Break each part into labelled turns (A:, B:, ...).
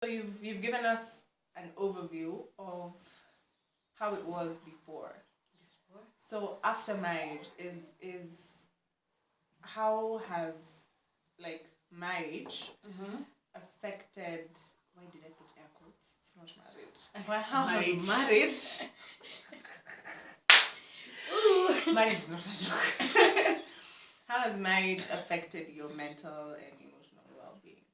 A: So you've given us an overview of how it was before. So after marriage is how has like marriage affected, why did I put air quotes? It's not marriage. Why how
B: Marriage.
A: has marriage marriage is not a joke. How has marriage affected your mental and emotional well-being?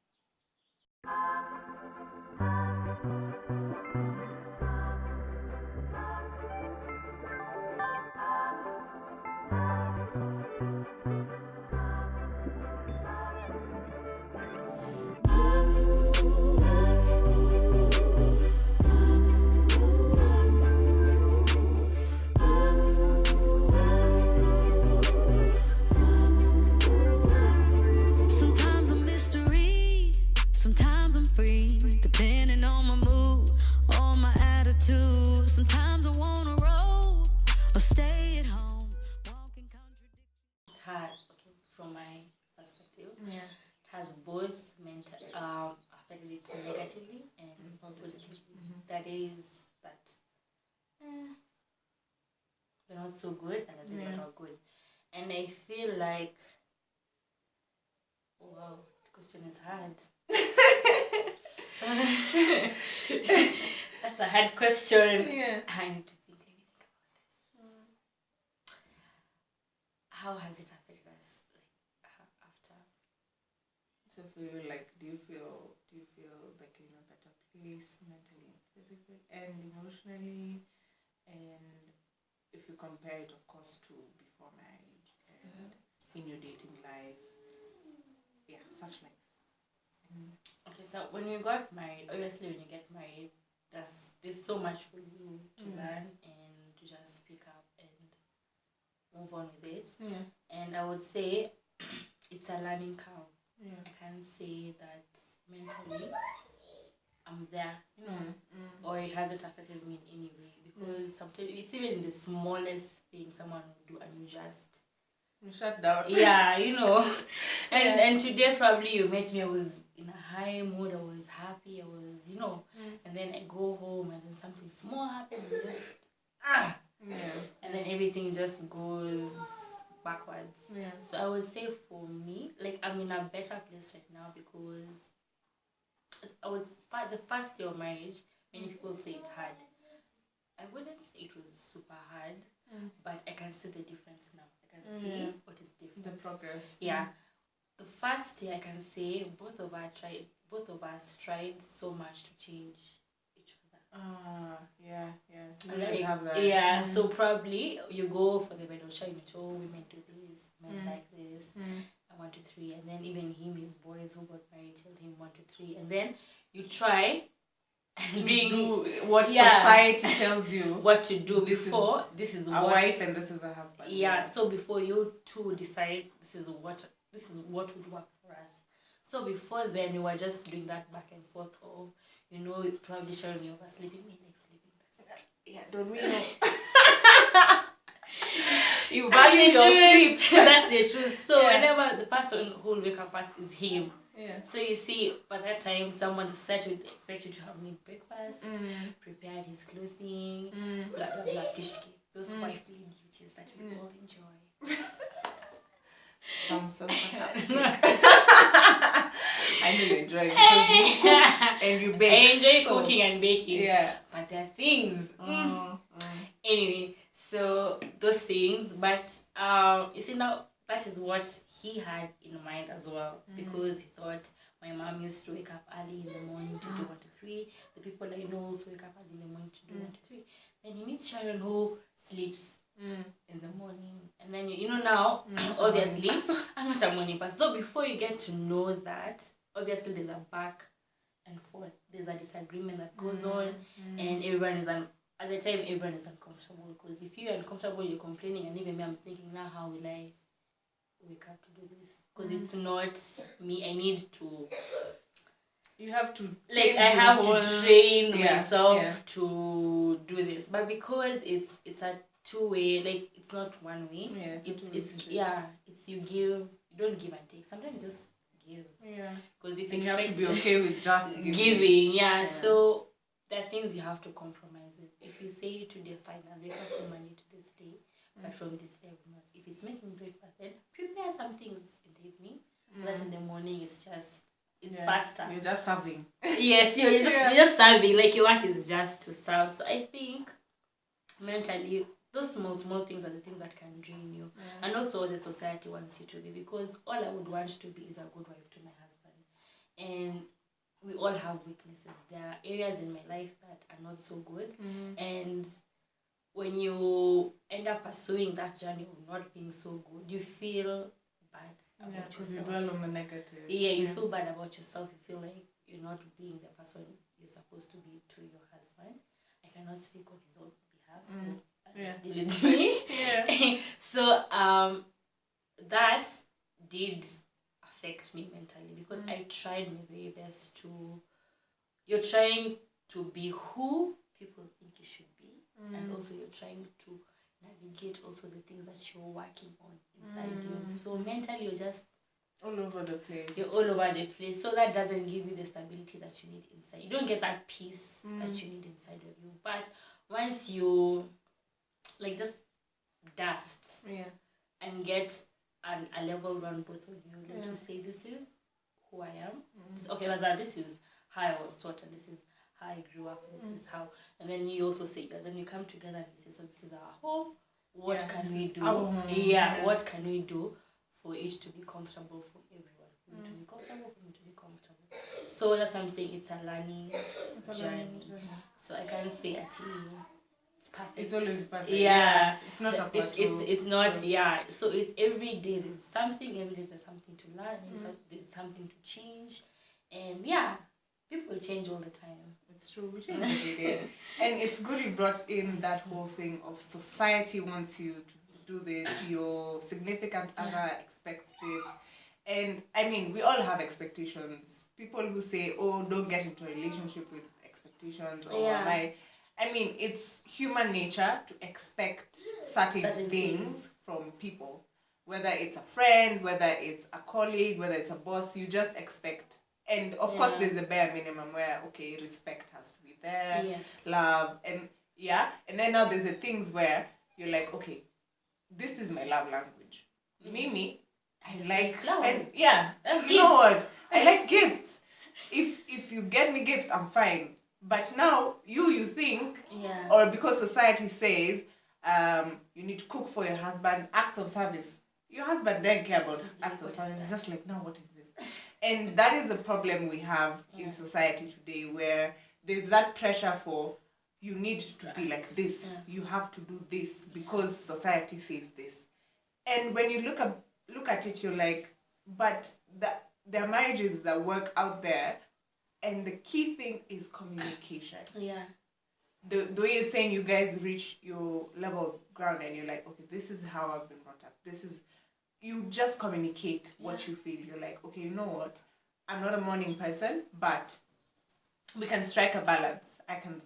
C: Sometimes I'm mystery, sometimes I'm free, depending on my mood or my attitude. Sometimes I wanna roll or stay at home, walking contradiction.
B: It had, okay, from my perspective,
A: Yeah.
B: it has both affected it negatively and positively. That is that they're not so good and that they're not good. And I feel like, oh wow, the question is hard. That's a hard question.
A: Yeah.
B: I need to think. Let me think about this. How has it affected us, like after?
A: So do you feel like you're in a better place mentally and physically and emotionally, and if you compare it of course to before marriage and in your dating life, such like
B: Okay, so when we got married, obviously when you get married, there's so much for you to learn and to just pick up and move on with it. And I would say it's a learning curve. I can't say that mentally I'm there, or it hasn't affected me in any way, because sometimes it's even the smallest thing someone will do and you just
A: shut down.
B: And today probably you met me, I was in a high mood, I was happy, I was and then I go home and then something small happened and just and then everything just goes backwards. So I would say for me, like, I'm in a better place right now, because the first year of marriage, many people say it's hard. I wouldn't say it was super hard, but I can see the difference now. I can see what is different.
A: The progress.
B: Yeah. The first year, I can say both of us tried so much to change each other.
A: Yeah.
B: And
A: You guys have that.
B: Yeah, so probably you go for the bridal shower, women do this, men like this, 1, 2, 3, and then even his boys who got married tell him 1, 2, 3, and then you try and
A: do what society tells you
B: what to do before this is
A: a
B: what,
A: wife and this is a husband.
B: So before you two decide this is what would work for us. So before then you were just doing that back and forth of probably sharing you over sleeping, me like sleeping.
A: Don't we know? You value your sleep.
B: That's the truth. So whenever the person who will wake up first is him. So you see, by that time, someone decided to expect you to have made breakfast, prepared his clothing, blah blah blah, fish cake. Those wifely duties that we all enjoy.
A: Sounds so fantastic. I know you enjoy it because you cook and you bake.
B: I enjoy cooking and baking.
A: Yeah.
B: But there are things. Anyway, so those things. But you see now, that is what he had in mind as well, because he thought my mom used to wake up early in the morning to do 1, 2, 3. The people I know also wake up early in the morning to do 1, 2, 3. Then he meets Sharon who sleeps in the morning, and then now obviously I'm not a morning person. So before you get to know that, obviously there's a back and forth. There's a disagreement that goes on, and everyone is at the time everyone is uncomfortable, because if you're uncomfortable, you're complaining, and even me, I'm thinking, now how will I wake up to do this? Because it's not me. I need to.
A: You have to
B: I have to train myself to do this, but because it's a two-way, like it's not one way.
A: Yeah,
B: it's you don't give and take. Sometimes you just give.
A: Yeah.
B: Because if
A: you have to be okay with just
B: giving, so there are things you have to compromise with. If you say today, fine, I'll wake up from Monday to this day, but from this day I will not. If it's making breakfast, then prepare some things in the evening so that in the morning it's faster.
A: You're just serving.
B: Yes, you're just serving. Like your work is just to serve. So I think mentally, those small things are the things that can drain you. And also what the society wants you to be, because all I would want to be is a good wife to my husband. And we all have weaknesses. There are areas in my life that are not so good. And when you end up pursuing that journey of not being so good, you feel bad about
A: because
B: yourself.
A: you dwell on the negative.
B: You feel bad about yourself. You feel like you're not being the person you're supposed to be to your husband. I cannot speak on his own behalf, so just deal with me. So that did affect me mentally, because I tried my very best to. You're trying to be who people think you should be, and also you're trying to navigate also the things that you're working on inside you. So mentally you're just
A: all over the place.
B: You're all over the place. So that doesn't give you the stability that you need inside. You don't get that peace that you need inside of you. But once you just dust and get a level run both of you, like you say, this is who I am. This is how I was taught, and this is how I grew up, and this is how. And then you also say that. Then you come together and you say, so this is our home. What can we do? What can we do for it to be comfortable for everyone? For me to be comfortable, for me to be comfortable. So that's what I'm saying. It's a learning journey. So I can't say it's perfect.
A: It's always perfect. It's not a plateau.
B: It's not. So it's every day there's something. Every day there's something to learn. There's something to change, and people change all the time.
A: It's true, we change every day. And it's good you brought in that whole thing of society wants you to do this, your significant other expects this. And I mean, we all have expectations. People who say, oh, don't get into a relationship with expectations. I mean, it's human nature to expect certain things from people. Whether it's a friend, whether it's a colleague, whether it's a boss, you just expect. And of course, there's a bare minimum where, okay, respect has to be there, love, and then now there's the things where you're like, okay, this is my love language. Mimi, I like spend, you know what? I like gifts. If you get me gifts, I'm fine. But now you think, or because society says, you need to cook for your husband, act of service. Your husband doesn't care about acts of service. It's just like, now what is this? And that is a problem we have in society today, where there's that pressure for, you need to be like this. You have to do this because society says this. And when you look at it, you're like, but there are marriages that work out there, and the key thing is communication. The way you're saying you guys reach your level of ground, and you're like, okay, this is how I've been brought up. You just communicate what you feel. You're like, okay, you know what? I'm not a morning person, but we can strike a balance. I can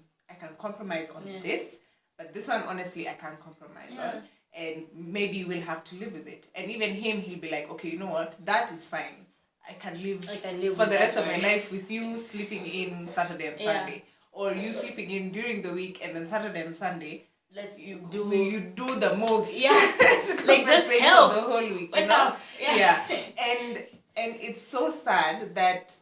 A: compromise on this, but this one, honestly, I can't compromise on. And maybe we'll have to live with it. And even him, he'll be like, okay, you know what? That is fine. I can live for the rest of my life with you sleeping in Saturday and Sunday. Or you sleeping in during the week, and then Saturday and Sunday, you do the most.
B: Like just help
A: for the whole week. And it's so sad that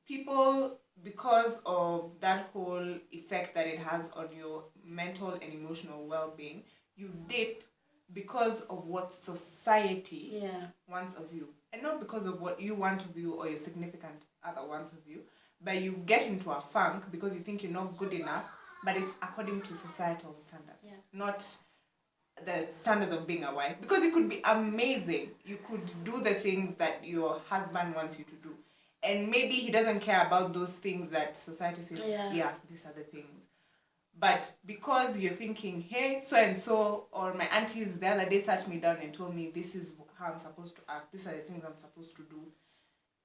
A: people, because of that whole effect that it has on your mental and emotional well-being, you dip because of what society wants of you, and not because of what you want of you or your significant other wants of you. But you get into a funk because you think you're not good enough, but it's according to societal standards, not the standards of being a wife. Because you could be amazing. You could do the things that your husband wants you to do. And maybe he doesn't care about those things that society says, these are the things. But because you're thinking, hey, so-and-so, or my aunties the other day sat me down and told me this is how I'm supposed to act, these are the things I'm supposed to do.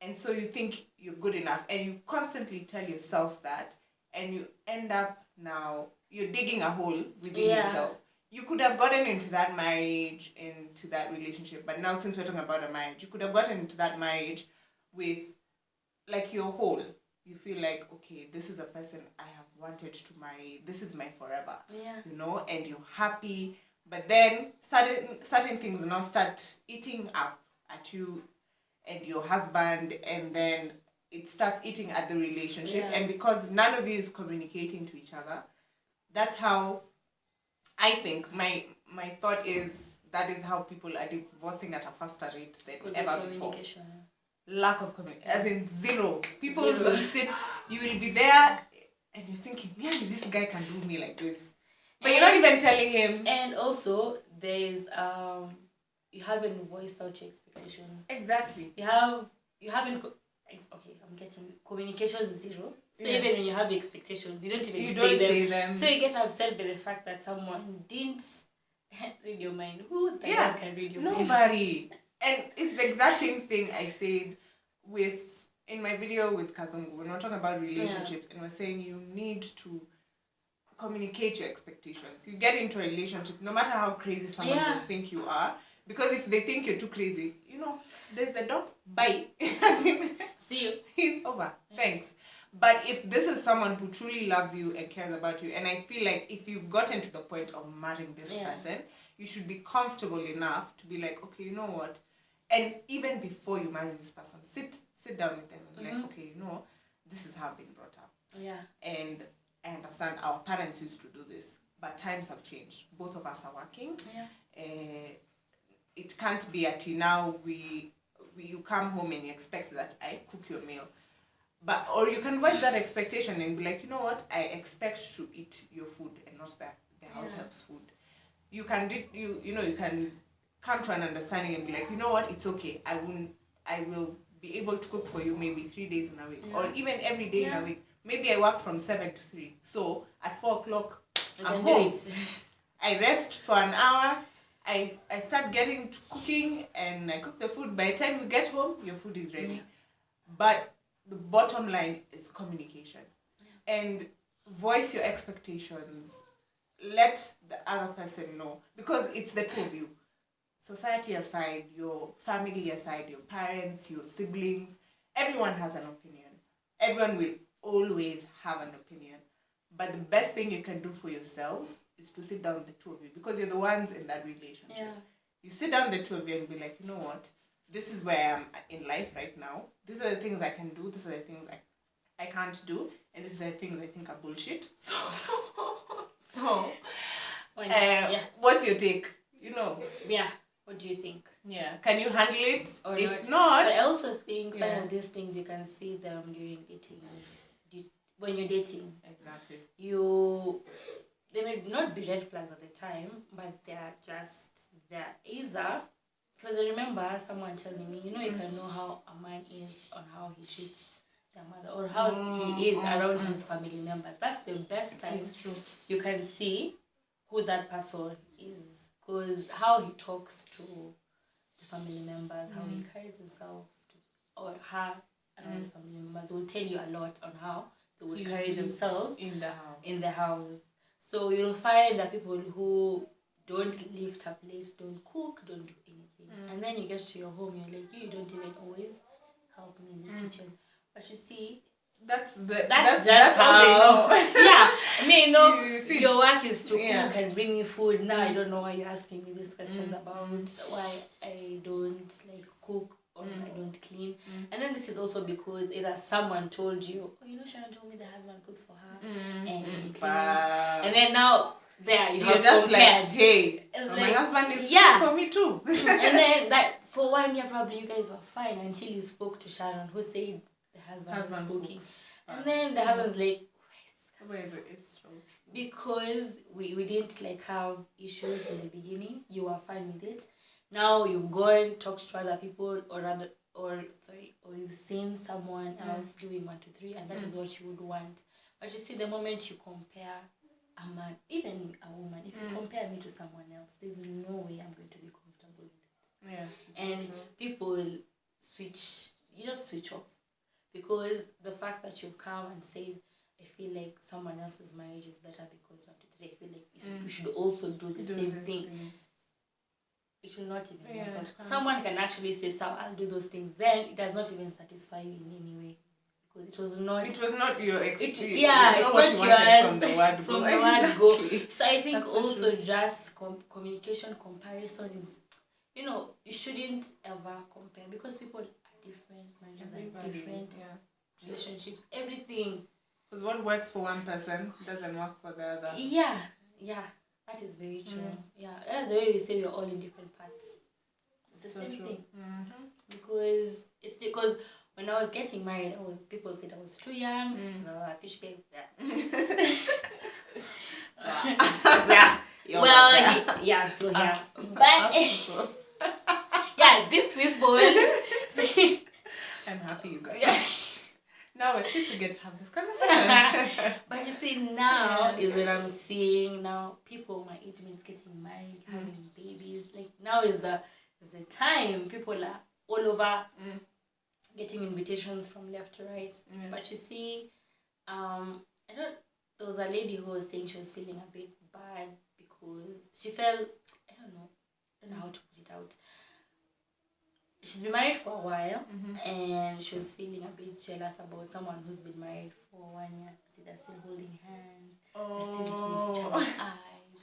A: And so you think you're good enough, and you constantly tell yourself that, and you end up now, you're digging a hole within yourself. You could have gotten into that marriage, into that relationship, but now since we're talking about a marriage, you could have gotten into that marriage with like your whole. You feel like, okay, this is a person I have wanted to marry. This is my forever.
B: Yeah.
A: You know, and you're happy. But then certain things now start eating up at you and your husband, and then it starts eating at the relationship.
B: Yeah.
A: And because none of you is communicating to each other, that's how I think my thought is that is how people are divorcing at a faster rate than ever before. Lack of communication, as in zero. People will sit, you will be there, and you're thinking, man, this guy can do me like this, but you're not even telling him.
B: And also, there's you haven't voiced out your expectations.
A: Exactly.
B: You haven't. Okay, I'm getting communication zero. So even when you have expectations, you don't even say them. So you get upset by the fact that someone didn't read your mind. Who the hell can read your mind?
A: Nobody. And it's the exact same thing I said in my video with Kazungu when we're talking about relationships, and we're saying you need to communicate your expectations. You get into a relationship, no matter how crazy someone will think you are, because if they think you're too crazy, there's the door. Bye.
B: See you.
A: It's over. Thanks. But if this is someone who truly loves you and cares about you, and I feel like if you've gotten to the point of marrying this person, you should be comfortable enough to be like, okay, you know what? And even before you marry this person, sit down with them and be like, okay, this is how I've been brought up.
B: Yeah.
A: And I understand our parents used to do this, but times have changed. Both of us are working.
B: Yeah.
A: It can't be now you come home and you expect that I cook your meal. Or you can voice that expectation and be like, you know what, I expect to eat your food and not that the house helps food. You can you can come to an understanding and be like, you know what, it's okay. I will be able to cook for you maybe 3 days in a week, or even every day in a week. Maybe I work from 7 to 3. So at 4 o'clock, I'm home. I rest for an hour. I start getting to cooking and I cook the food. By the time you get home, your food is ready. But the bottom line is communication. And voice your expectations. Let the other person know. Because it's the two of you. Society aside, your family aside, your parents, your siblings, everyone has an opinion. Everyone will always have an opinion. But the best thing you can do for yourselves is to sit down the two of you, because you're the ones in that relationship. Yeah. You sit down the two of you and be like, you know what? This is where I am in life right now. These are the things I can do. These are the things I can't do. And these are the things I think are bullshit. So what's your take?
B: Yeah. What do you think?
A: Yeah. Can you handle it?
B: Or
A: if not...
B: But I also think some of these things you can see them during dating. When you're dating.
A: Exactly.
B: They may not be red flags at the time, but they're just there. Either, because I remember someone telling me, you can know how a man is on how he treats their mother, or how he is around his family members. That's the best time.
A: It's true.
B: You can see who that person is, because how he talks to the family members, how he carries himself or her around the family members will tell you a lot on how they will carry themselves
A: in the house.
B: So you'll find that people who don't lift up late, don't cook, don't do anything. And then you get to your home, you're like, you don't even always help me in the kitchen. But you see,
A: that's
B: how
A: they know.
B: Your work is to cook and bring me food. Now I don't know why you're asking me these questions about why I don't cook or I don't clean. And then this is also because either someone told you, Sharon told me the husband cooks for her and he cleans. And then now you're have
A: just
B: compared.
A: Like, hey, my husband is cooking for me too.
B: And then for 1 year probably you guys were fine until you spoke to Sharon, who said the husband was cooking. And then the husband's like,
A: where is it? It's true.
B: Because we didn't have issues in the beginning. You were fine with it. Now you've gone, talked to other people, or you've seen someone else doing 1, 2, 3, and that is what you would want. But you see, the moment you compare a man, even a woman, if you compare me to someone else, there's no way I'm going to be comfortable with it.
A: Yeah.
B: And people you just switch off. Because the fact that you've come and said, I feel like someone else's marriage is better because 1, 2, 3, I feel like you should also do the same thing. it will not even
A: Yeah,
B: work
A: it
B: out.
A: can't.
B: Someone can actually say, so I'll do those things. Then it does not even satisfy you in any way. Because it was not
A: your experience.
B: it's
A: not what
B: not
A: you wanted
B: yours
A: from the word
B: from
A: go.
B: the word go.
A: Exactly.
B: So I think
A: That's so
B: also
A: true.
B: just communication comparison is, you shouldn't ever compare because people are different, marriages are different, relationships, everything.
A: Because what works for one person doesn't work for the other.
B: Yeah, that is very true. Yeah, that's the way we say we're all in different parts. It's the same thing. Because it's because when I was getting married, people said I was too young. Fish cake. Yeah. I'm still here. But these people.
A: I'm happy you guys.
B: Yeah.
A: Now at least we get to have this conversation.
B: But you see, now is when I'm seeing now people my age mates getting married, having babies. Like now is the time people are all over getting invitations from left to right. But you see, there was a lady who was saying she was feeling a bit bad because she felt, I don't know how to put it out. She's been married for a while and she was feeling a bit jealous about someone who's been married for 1 year. They're still holding hands. They're still looking into each other's eyes.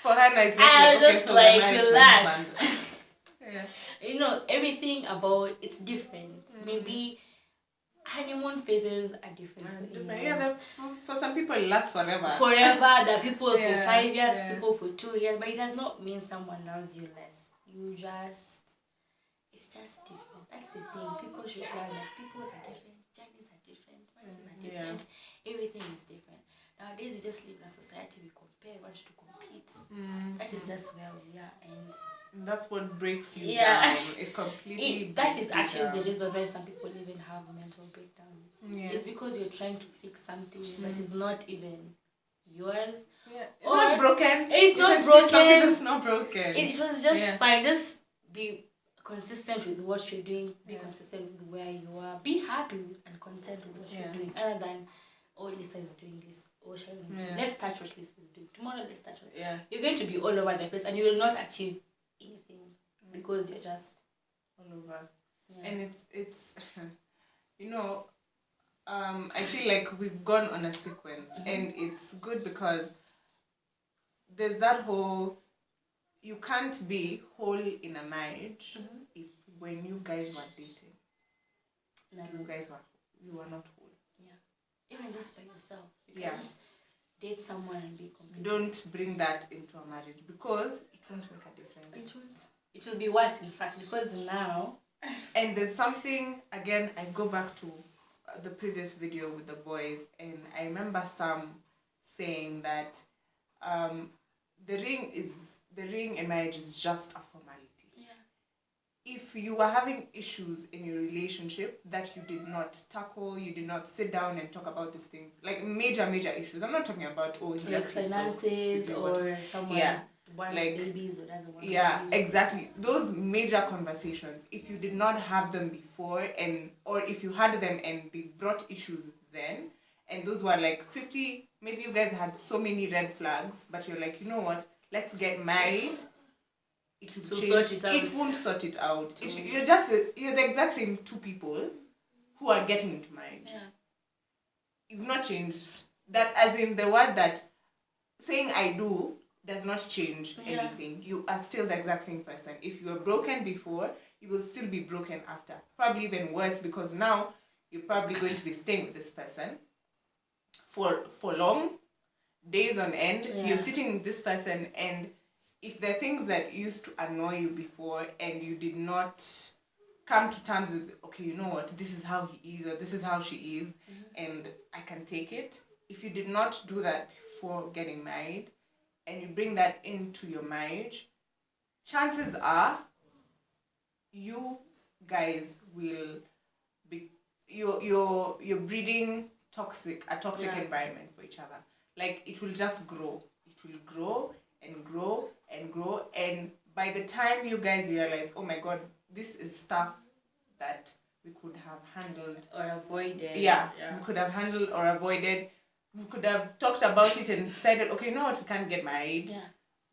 A: For her, it's just
B: I was
A: okay,
B: just
A: so
B: like,
A: nice
B: relax.
A: Yeah.
B: Everything about it's different. Maybe honeymoon phases are different.
A: Yeah, for some people it lasts forever.
B: Forever, there are people for 5 years,
A: yeah.
B: people for 2 years, but it does not mean someone loves you less. It's just different. That's the thing. People should learn that people are different, journeys are different, marriages are different, everything is different. Nowadays we just live in a society, we compare, we want to compete. That is just where we are, and
A: that's what breaks you down. It completely
B: that is actually
A: down.
B: the reason why some people even have mental breakdowns. It's because you're trying to fix something that is not even yours.
A: It's not broken.
B: It's not broken.
A: Something that's not broken.
B: It was just fine. Just be consistent with what you're doing. Be consistent with where you are. Be happy and content with what you're doing. Other than, Lisa is doing this. Sharon is doing. Let's touch what Lisa is doing. Tomorrow, let's touch what. You're going to be all over the place, and you will not achieve anything because you're just
A: all over. And it's I feel like we've gone on a sequence, and it's good because there's that whole. You can't be whole in a marriage if when you guys were dating, you were not whole.
B: Yeah, even just by yourself. You can't date someone and be complete.
A: Don't bring that into a marriage because it won't make a difference.
B: It won't. It will be worse, in fact, because now.
A: And there's something again. I go back to the previous video with the boys, and I remember some saying that the ring in marriage is just a formality. If you are having issues in your relationship that you did not tackle, you did not sit down and talk about these things, like major issues. I'm not talking about
B: like finances or someone wants babies or doesn't want babies.
A: Exactly. Those major conversations, if you did not have them before, or if you had them and they brought issues then, and those were like 50, maybe you guys had so many red flags, but you're like, you know what, let's get married. It will change.
B: Sort it out.
A: It won't sort it out. You're the exact same two people who are getting into marriage. You've not changed. That, as in the word that saying I do does not change anything. You are still the exact same person. If you were broken before, you will still be broken after. Probably even worse, because now you're probably going to be staying with this person for long, days on end. You're sitting with this person, and if there are things that used to annoy you before and you did not come to terms with, okay, you know what, this is how he is or this is how she is, and I can take it. If you did not do that before getting married and you bring that into your marriage, chances are you guys will be you're breeding a toxic environment for each other. Like, it will just grow. It will grow and grow and grow, and by the time you guys realize, oh my god, this is stuff that we could have handled
B: or avoided.
A: We could have handled or avoided. We could have talked about it and decided, okay, you know what, we can't get married.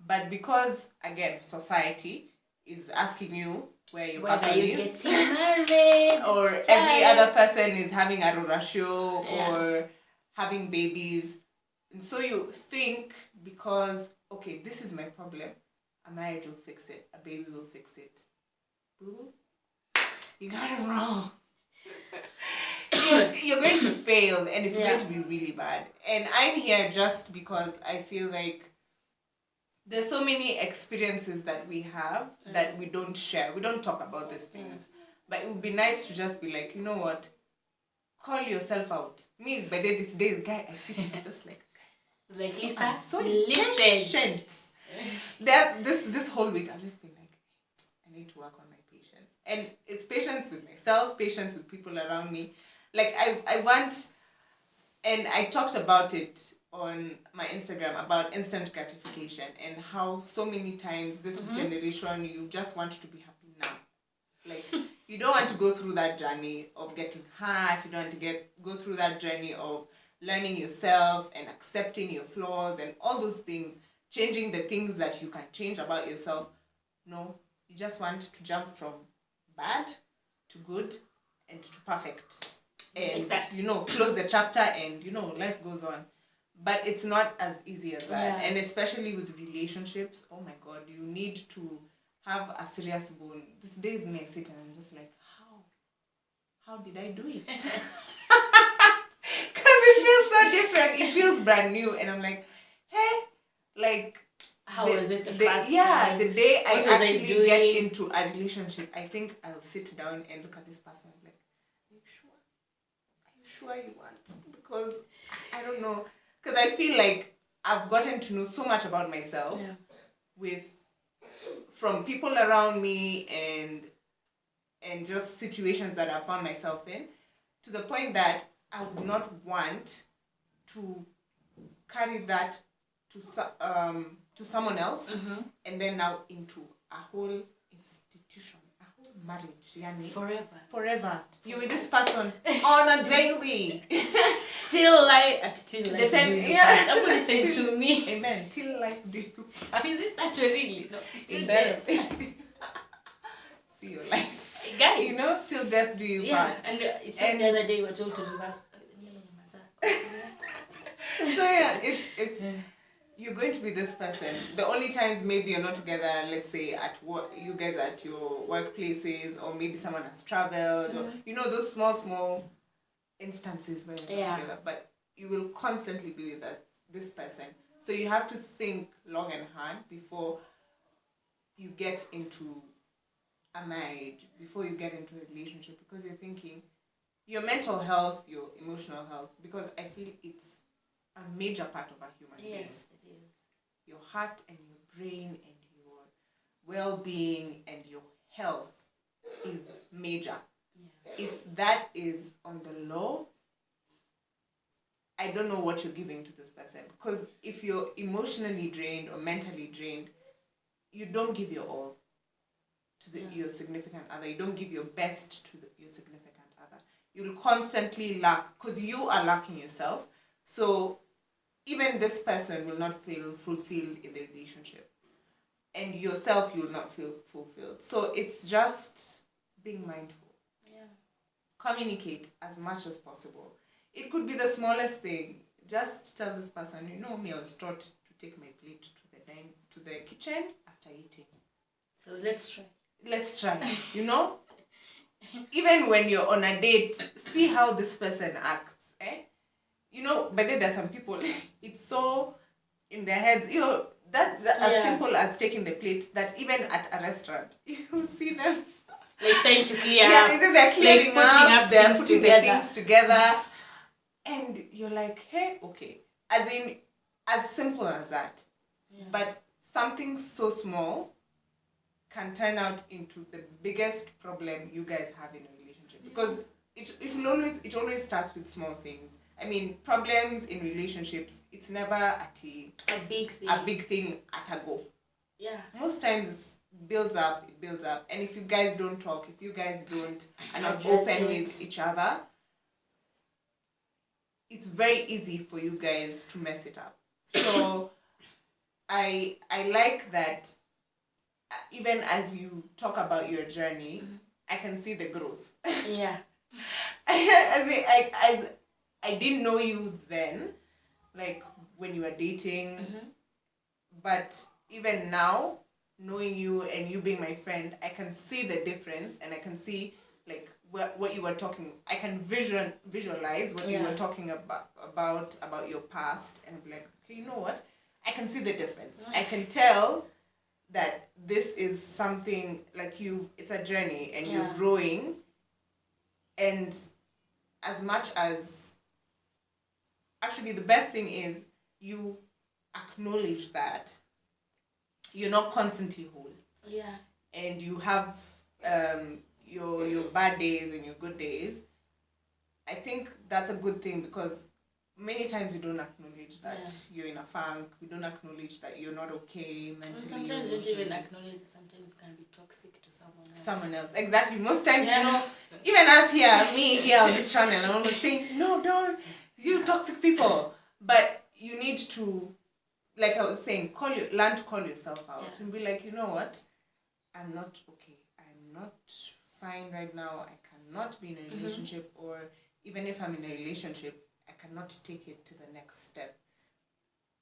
A: But because, again, society, is asking you where your
B: Whether
A: person
B: you're
A: is.
B: getting married.
A: Or
B: it's
A: every
B: time.
A: other person is having a Aurora show
B: Yeah.
A: or having babies. And so you think because, okay, this is my problem, a marriage will fix it, a baby will fix it. Boo, you got it wrong. You're going to fail and it's going to be really bad. And I'm here just because I feel like there's so many experiences that we have that we don't share. We don't talk about these things. But it would be nice to just be like, you know what? Call yourself out. Me, by this days, guy, I see people just like,
B: It's like,
A: so,
B: Lisa,
A: I'm so
B: listen.
A: patient. That this whole week I've just been like, I need to work on my patience. And it's patience with myself, patience with people around me. Like I want, and I talked about it on my Instagram about instant gratification and how so many times this generation, you just want to be happy now. Like you don't want to go through that journey of getting hurt. You don't want to go through that journey of learning yourself and accepting your flaws and all those things, changing the things that you can change about yourself. No, you just want to jump from bad to good and to perfect. And, close the chapter and, life goes on. But it's not as easy as that.
B: Yeah.
A: And especially with relationships, oh my God, you need to have a serious bone. These days, me, I sit and I'm just like, how did I do it? Because it feels so different. It feels brand new. And I'm like, hey, like...
B: How was it the first
A: Yeah,
B: time?
A: the day I
B: What was I
A: actually
B: doing?
A: get into a relationship, I think I'll sit down and look at this person and be like, are you sure? Are you sure you want? Because I don't know. Because I feel like I've gotten to know so much about myself from people around me and just situations that I found myself in, to the point that I would not want to carry that to someone else, and then now into a whole institution, a whole marriage, yani. Forever. You with this person on a daily.
B: Till life, the time, somebody said to me,
A: amen, till life do you part.
B: Is it that really? No, still
A: Death. See your life.
B: Guys.
A: Till death do you part.
B: And it's just the other day we were told to reverse.
A: So it's you're going to be this person. The only times maybe you're not together, let's say at work, you guys at your workplaces, or maybe someone has traveled, or those small instances where you're not together, but you will constantly be with this person. So you have to think long and hard before you get into a marriage, before you get into a relationship, because you're thinking your mental health, your emotional health, because I feel it's a major part of a human being.
B: Yes, it is.
A: Your heart and your brain and your well-being and your health is major. Yeah. If that is on the low, I don't know what you're giving to this person. Because if you're emotionally drained or mentally drained, you don't give your all to your significant other. You don't give your best to your significant other. You'll constantly lack, because you are lacking yourself. So even this person will not feel fulfilled in the relationship. And yourself, you will not feel fulfilled. So it's just being mindful.
B: Yeah.
A: Communicate as much as possible. It could be the smallest thing. Just tell this person, me, I was taught to take my plate to the kitchen after eating.
B: So let's try.
A: Even when you're on a date, see how this person acts. But then there's some people, it's so in their heads, that's as simple as taking the plate, that even at a restaurant, you'll see them.
B: Like trying to clear up.
A: Yeah, they're clearing up, they're putting
B: together.
A: the things together. And you're like, hey, okay. As simple as that. Yeah. But something so small can turn out into the biggest problem you guys have in a relationship. Because it always starts with small things. I mean, problems in relationships, it's never at a big thing at a go.
B: Yeah.
A: Most times it builds up. And if you guys don't talk, if you guys are not open with each other, it's very easy for you guys to mess it up. So I like that even as you talk about your journey, I can see the growth.
B: Yeah.
A: I didn't know you then, like when you were dating, but even now, knowing you and you being my friend, I can see the difference, and I can see like what you were talking. I can visualize what you were talking about your past, and be like, okay, you know what? I can see the difference. I can tell that this is something like it's a journey, and you're growing, and as much as actually the best thing is you acknowledge that you're not constantly whole.
B: Yeah.
A: And you have your bad days and your good days. I think that's a good thing, because many times we don't acknowledge that you're in a funk. We don't acknowledge that you're not okay mentally.
B: And sometimes you don't even acknowledge that sometimes you can be toxic to someone else.
A: Exactly. Most times, even us here, me here on this channel, I'm always saying, no, don't. You toxic people. But you need to, like I was saying, learn to call yourself out and be like, you know what? I'm not okay. I'm not fine right now. I cannot be in a relationship, or even if I'm in a relationship, I cannot take it to the next step.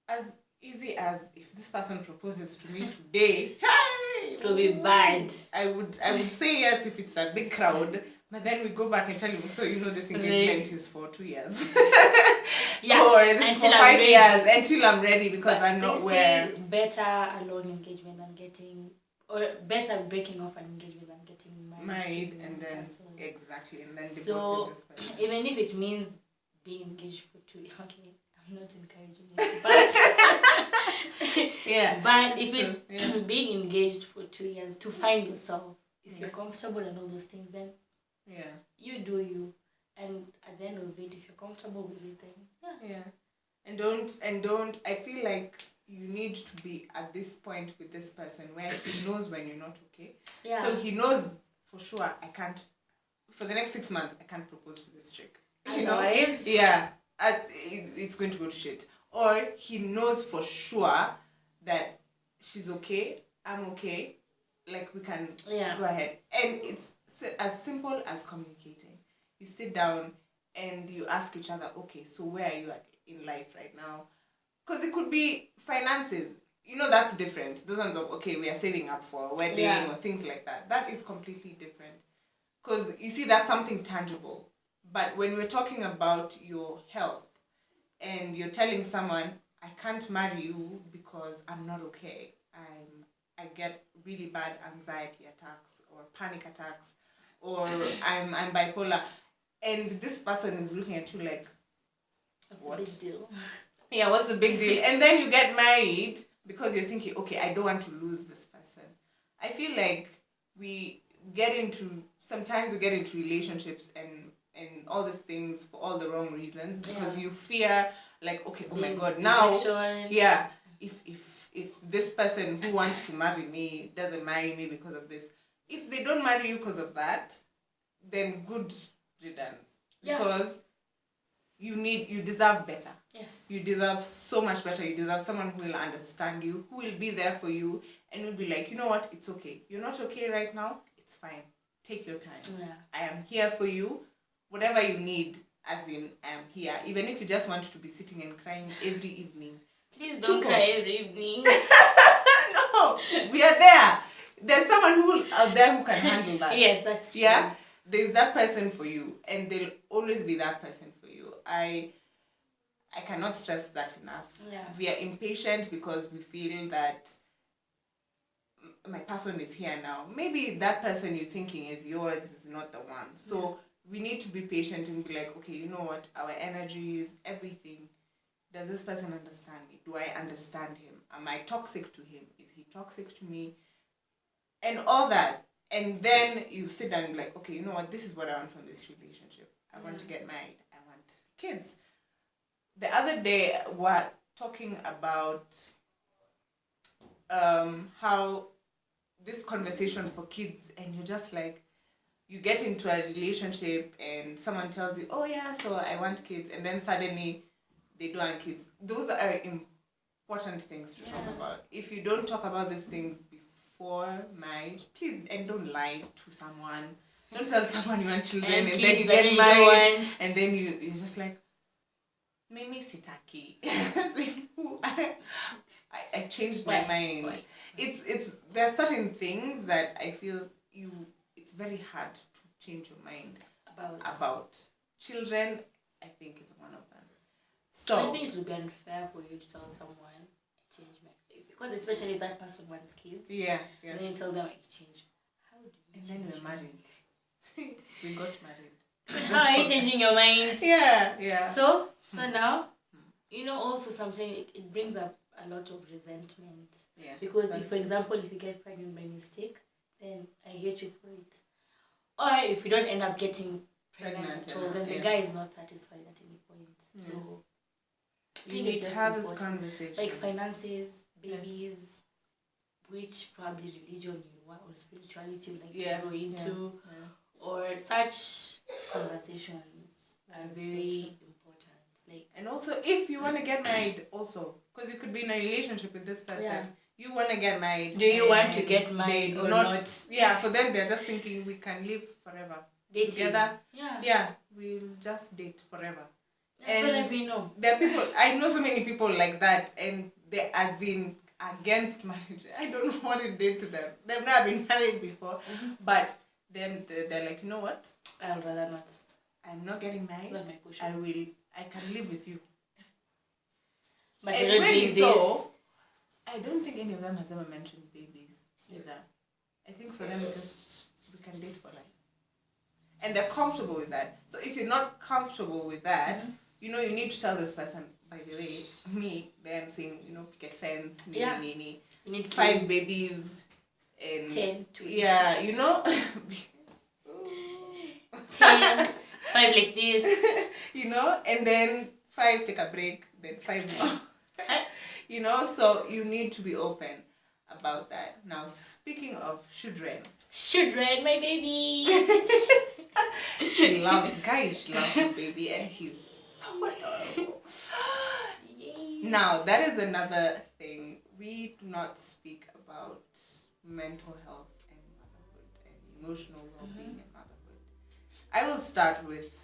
A: As easy as if this person proposes to me today, hey,
B: to be bad.
A: I would say yes if it's a big crowd, but then we go back and tell you, so this engagement is for 2 years. Or this is for 5 years until I'm ready, because I'm not where.
B: Better a long engagement than getting, or better breaking off an engagement than getting married
A: and then exactly, and then divorcing
B: so
A: this person.
B: even if it means being engaged for 2 years, okay, I'm not encouraging it, but but if it's being engaged for 2 years to find yourself, if you're comfortable and all those things, then you do you, and at the end of it, if you're comfortable with it, then
A: and don't I feel like you need to be at this point with this person where he knows when you're not okay. So he knows for sure, I can't, for the next 6 months, I can't propose to this chick.
B: Otherwise,
A: it's going to go to shit. Or he knows for sure that she's okay, I'm okay, like we can go ahead. And it's as simple as communicating. You sit down and you ask each other, okay, so where are you at in life right now? Because it could be finances. That's different. Those ones of, okay, we are saving up for a wedding or things like that. That is completely different. Because, you see, that's something tangible. But when we're talking about your health and you're telling someone, I can't marry you because I'm not okay. I get really bad anxiety attacks or panic attacks, or I'm bipolar. And this person is looking at you like, what?
B: What's the big deal?
A: Yeah, what's the big deal? And then you get married because you're thinking, okay, I don't want to lose this person. I feel like sometimes we get into relationships and all these things for all the wrong reasons, because you fear, like, okay, oh my God, now, if this person who wants to marry me doesn't marry me because of this, if they don't marry you because of that, then good riddance. Because you deserve better.
B: Yes.
A: You deserve so much better. You deserve someone who will understand you, who will be there for you, and will be like, you know what, it's okay. You're not okay right now, it's fine. Take your time.
B: Yeah.
A: I am here for you. Whatever you need, as in, I am here. Even if you just want to be sitting and crying every evening.
B: Please don't cry every evening.
A: No, we are there. There's someone out there who can handle that.
B: Yes, that's true.
A: Yeah, there's that person for you, and there'll always be that person for you. I cannot stress that enough.
B: Yeah.
A: We are impatient because we feel that my person is here now. Maybe that person you're thinking is yours is not the one. So we need to be patient and be like, okay, you know what? Our energies, everything. Does this person understand me? Do I understand him? Am I toxic to him? Is he toxic to me? And all that. And then you sit down and be like, okay, you know what? This is what I want from this relationship. I want to get married. I want kids. The other day, we're talking about how this conversation for kids, and you're just like, you get into a relationship and someone tells you, oh yeah, so I want kids, and then suddenly they don't have kids. Those are important things to talk about. If you don't talk about these things before marriage, please, and don't lie to someone. Don't tell someone you want children and then
B: kids
A: you
B: that
A: get
B: you
A: married
B: want.
A: and then you're just like, Mimi Sitaki. I changed my mind.
B: Why?
A: It's there are certain things that I feel it's very hard to change your mind about. Children, I think, is one of them. So
B: I think it would be unfair for you to tell someone I changed my, because especially if that person wants kids.
A: Yeah.
B: And then you tell them I changed. How do you
A: And then we're married. We got married.
B: How are you changing your mind?
A: Yeah.
B: So now, also sometimes it brings up a lot of resentment.
A: Yeah.
B: Because if, for example, if you get pregnant by mistake, then I hate you for it. Or if you don't end up getting pregnant at all, then the guy is not satisfied at any point.
A: Yeah.
B: So
A: you need to have this conversation.
B: Like finances, babies, which probably religion you want or spirituality you like to grow into, or such conversations are very important. Like,
A: and also, if you want to get married, also, because you could be in a relationship with this person, you want to get married.
B: Do you want to get married or not?
A: Yeah, for them, they're just thinking we can live forever together. Yeah, we'll just date forever.
B: And so let me know.
A: There are people, I know so many people like that, and they're as in against marriage. I don't know what it did to them. They've never been married before, but then they're like, you know what?
B: I would rather not.
A: I'm not getting married.
B: It's not my question.
A: I can live with you.
B: But
A: and really so, I don't think any of them has ever mentioned babies either. I think for them it's just, we can date for life. And they're comfortable with that. So if you're not comfortable with that, you need to tell this person, by the way, me, then saying, get fence, you need 5 babies, and
B: 10 to 18.
A: Yeah,
B: 10, 5 like this.
A: And then 5 take a break, then 5 more. So you need to be open about that. Now, speaking of children,
B: my baby.
A: she loves my baby, and he's so adorable.
B: Yay.
A: Now, that is another thing. We do not speak about mental health and motherhood and emotional well-being and motherhood. I will start with